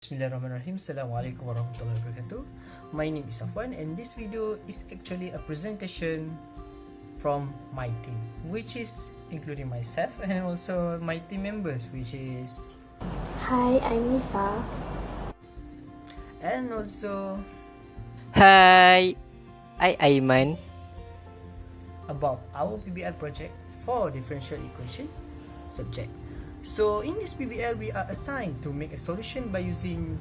Bismillahirrahmanirrahim. Assalamualaikum warahmatullahi wabarakatuh. My name is Afwan and this video is actually a presentation from my team, which is including myself and also my team members, which is Hi, I'm Nisa. and also Hai, Aiman. about our PBL project for differential equation subject. So in this PBL, we are assigned to make a solution by using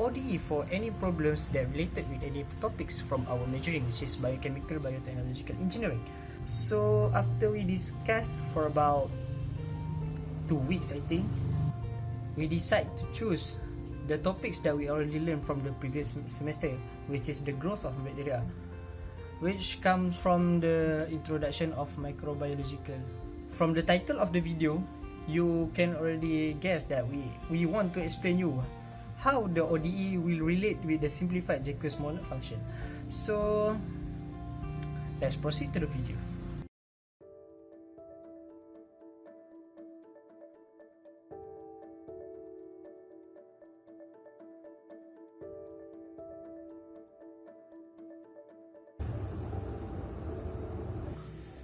ODE for any problems that related with any topics from our majoring, which is biochemical, biotechnological engineering. So after we discussed for about 2 weeks, I think, we decide to choose the topics that we already learned from the previous semester, which is the growth of bacteria, which comes from the introduction of microbiological. From the title of the video, you can already guess that we want to explain you how the ODE will relate with the simplified Jacques Monod function. So let's proceed to the video.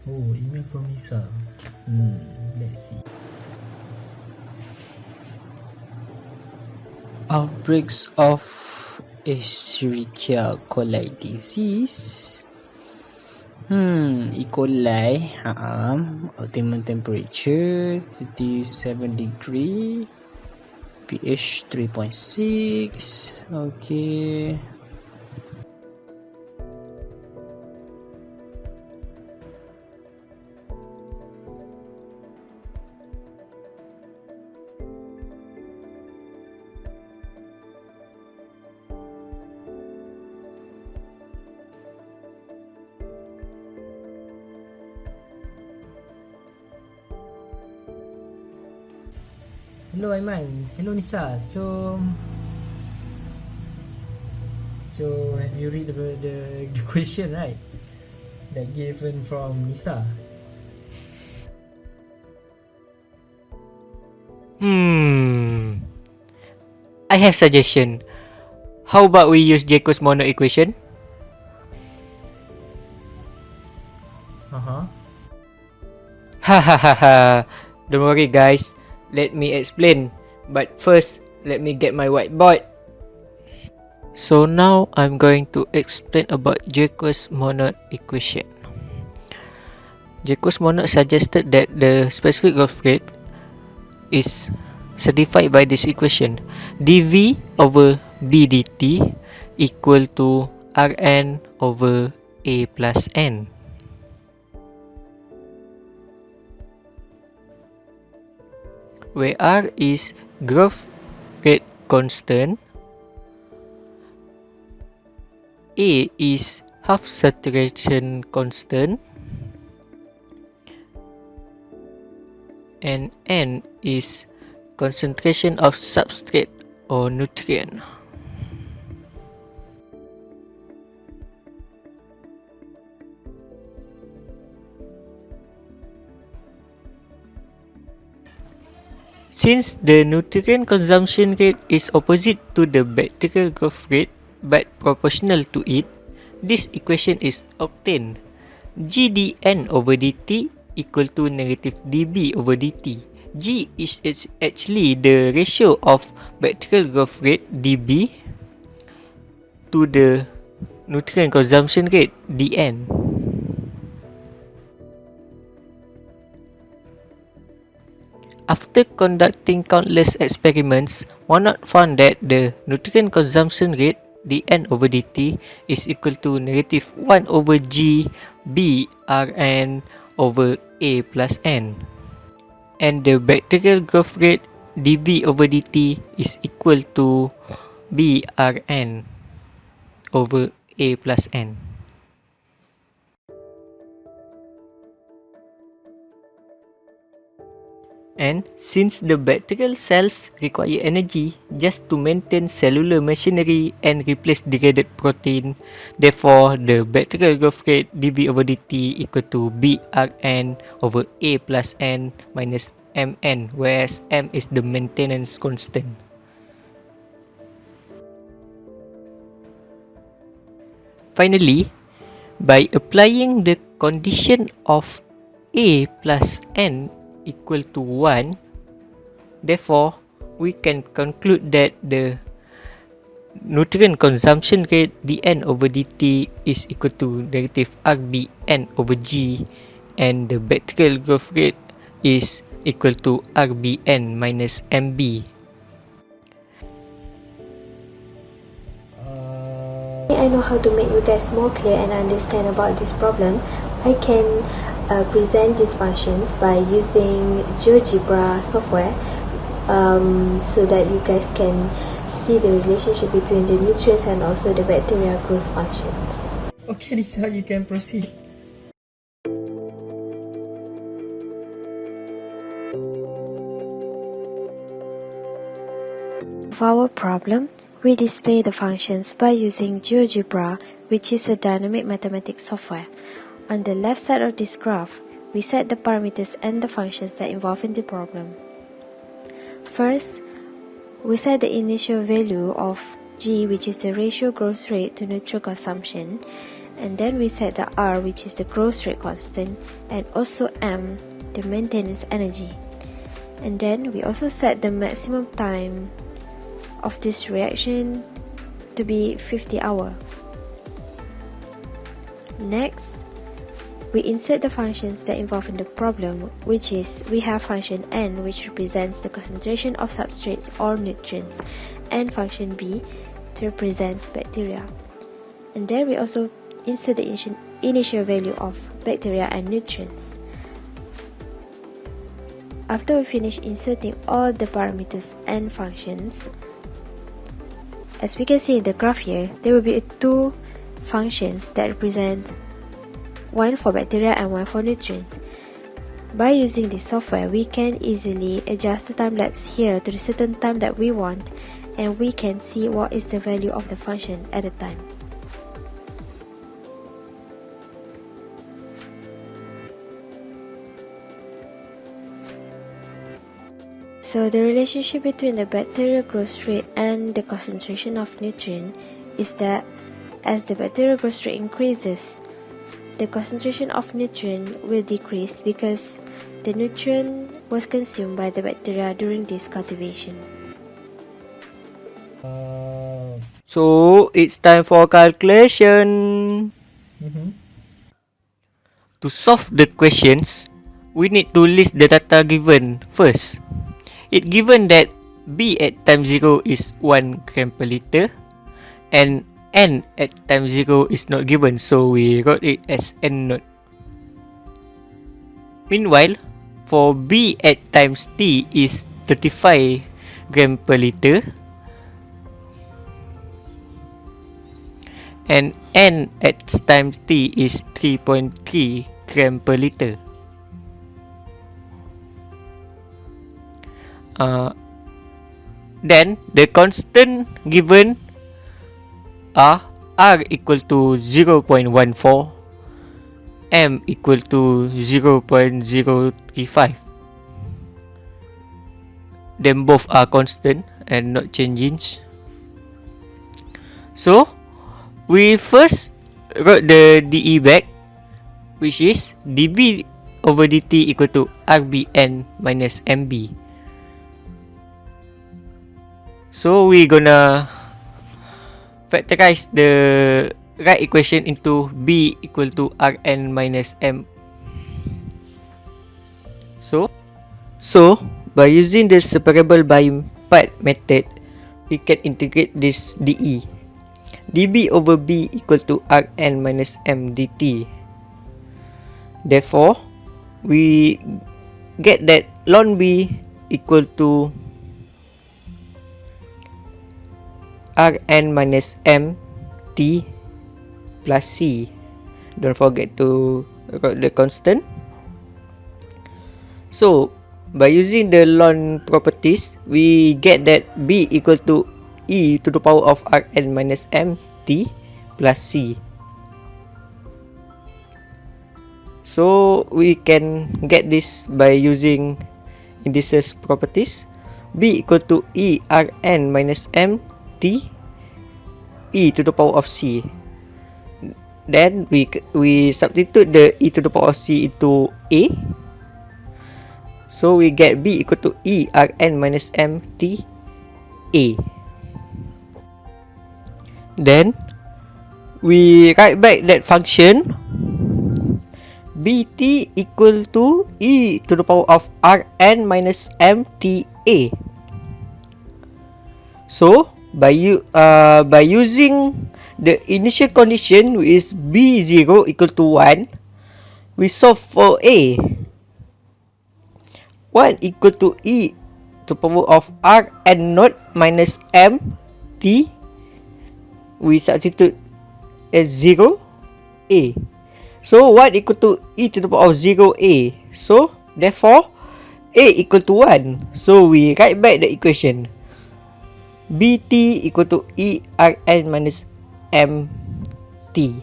Oh, email from Lisa. Let's see. Outbreaks of Escherichia coli disease. E. coli. Optimum temperature 37 degree. pH 3.6. Okay. Hello Aiman. Hello Nisa. So you read the question, right? That given from Nisa. I have suggestion. How about we use Jacques Monod equation? Hahaha. Don't worry guys. Let me explain. But first, let me get my whiteboard. So now I'm going to explain about Jacques Monod equation. Jacques Monod suggested that the specific growth rate is certified by this equation: dV over B dt equal to Rn over A plus N. Where R is growth rate constant, A is half saturation constant, and N is concentration of substrate or nutrient. Since the nutrient consumption rate is opposite to the bacterial growth rate but proportional to it, this equation is obtained. Gdn over dt equal to negative dB over dt. G is actually the ratio of bacterial growth rate dB to the nutrient consumption rate dn. After conducting countless experiments, Monod found that the nutrient consumption rate dn over dt is equal to negative 1 over g b Rn over A plus N, and the bacterial growth rate dB over dt is equal to b Rn over A plus N. And since the bacterial cells require energy just to maintain cellular machinery and replace degraded protein, therefore the bacterial growth rate dV over dt equal to Brn over A plus N minus Mn, whereas M is the maintenance constant. finally, by applying the condition of A plus N equal to 1, therefore, we can conclude that the nutrient consumption rate dN over dt is equal to negative RBN over G, and the bacterial growth rate is equal to RBN minus MB. I know how to make you guys more clear and understand about this problem. I can present these functions by using GeoGebra software, so that you guys can see the relationship between the nutrients and also the bacteria growth functions. Okay, Lisa, you can proceed. For our problem, we display the functions by using GeoGebra, which is a dynamic mathematics software. On the left side of this graph, we set the parameters and the functions that involve in the problem. First, we set the initial value of G, which is the ratio growth rate to nutrient consumption, and then we set the R, which is the growth rate constant, and also M, the maintenance energy. And then we also set the maximum time of this reaction to be 50 hours. Next, we insert the functions that involve in the problem, which is we have function N, which represents the concentration of substrates or nutrients, and function B to represent bacteria. And then we also insert the initial value of bacteria and nutrients. After we finish inserting all the parameters and functions, as we can see in the graph here, there will be two functions that represent one for bacteria and one for nutrient. By using this software, we can easily adjust the time lapse here to the certain time that we want, and we can see what is the value of the function at the time. So the relationship between the bacterial growth rate and the concentration of nutrient is that as the bacterial growth rate increases, the concentration of nutrient will decrease because the nutrient was consumed by the bacteria during this cultivation. So, it's time for calculation. To solve the questions, we need to list the data given first. It given that B at time 0 is 1 gram per liter, and N at time 0 is not given, so we wrote it as N naught. Meanwhile, for B at times T is 35 gram per liter, and N at times T is 3.3 gram per liter. Then the constant given are R equal to 0.14, M equal to 0.035. Then both are constant and not changing. So we first wrote the DE back, which is dB over dt equal to RBN minus MB. So we gonna factorize the right equation into B equal to Rn minus M. So by using the separable by part method, we can integrate this dE. dB over B equal to Rn minus M dt. Therefore, we get that ln B equal to Rn minus M T plus C. Don't forget to record the constant. So by using the ln properties, we get that B equal to E to the power of Rn minus M T plus C. So we can get this by using indices properties. B equal to E Rn minus M T E to the power of C. Then we substitute the e to the power of c into a. So we get b equal to e Rn minus mt a. Then we write back that function bt equal to e to the power of Rn minus mta. So by using the initial condition, which is b0 equal to 1, we solve for a. 1 equal to e to the power of Rn naught minus mt. We substitute as 0 a. So 1 equal to e to the power of 0 a. So therefore a equal to 1. So we write back the equation bt equal to e Rn minus mt.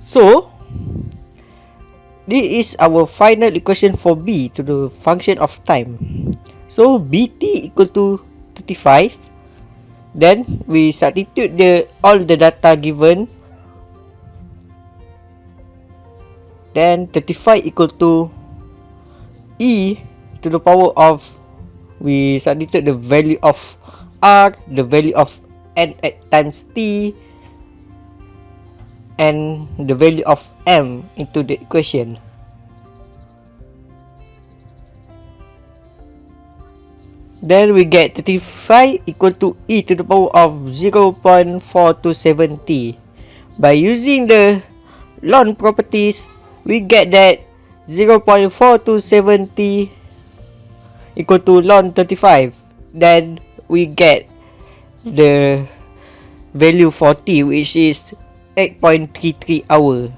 So this is our final equation for b to the function of time. So bt equal to 35. Then we substitute all the data given. Then 35 equal to e to the power of, we substitute the value of r, the value of n at times t, and the value of m into the equation. Then we get 35 equal to e to the power of 0.427t. By using the ln properties, we get that 0.427t equal to ln 35. Then we get the value for t, which is 8.33 hour.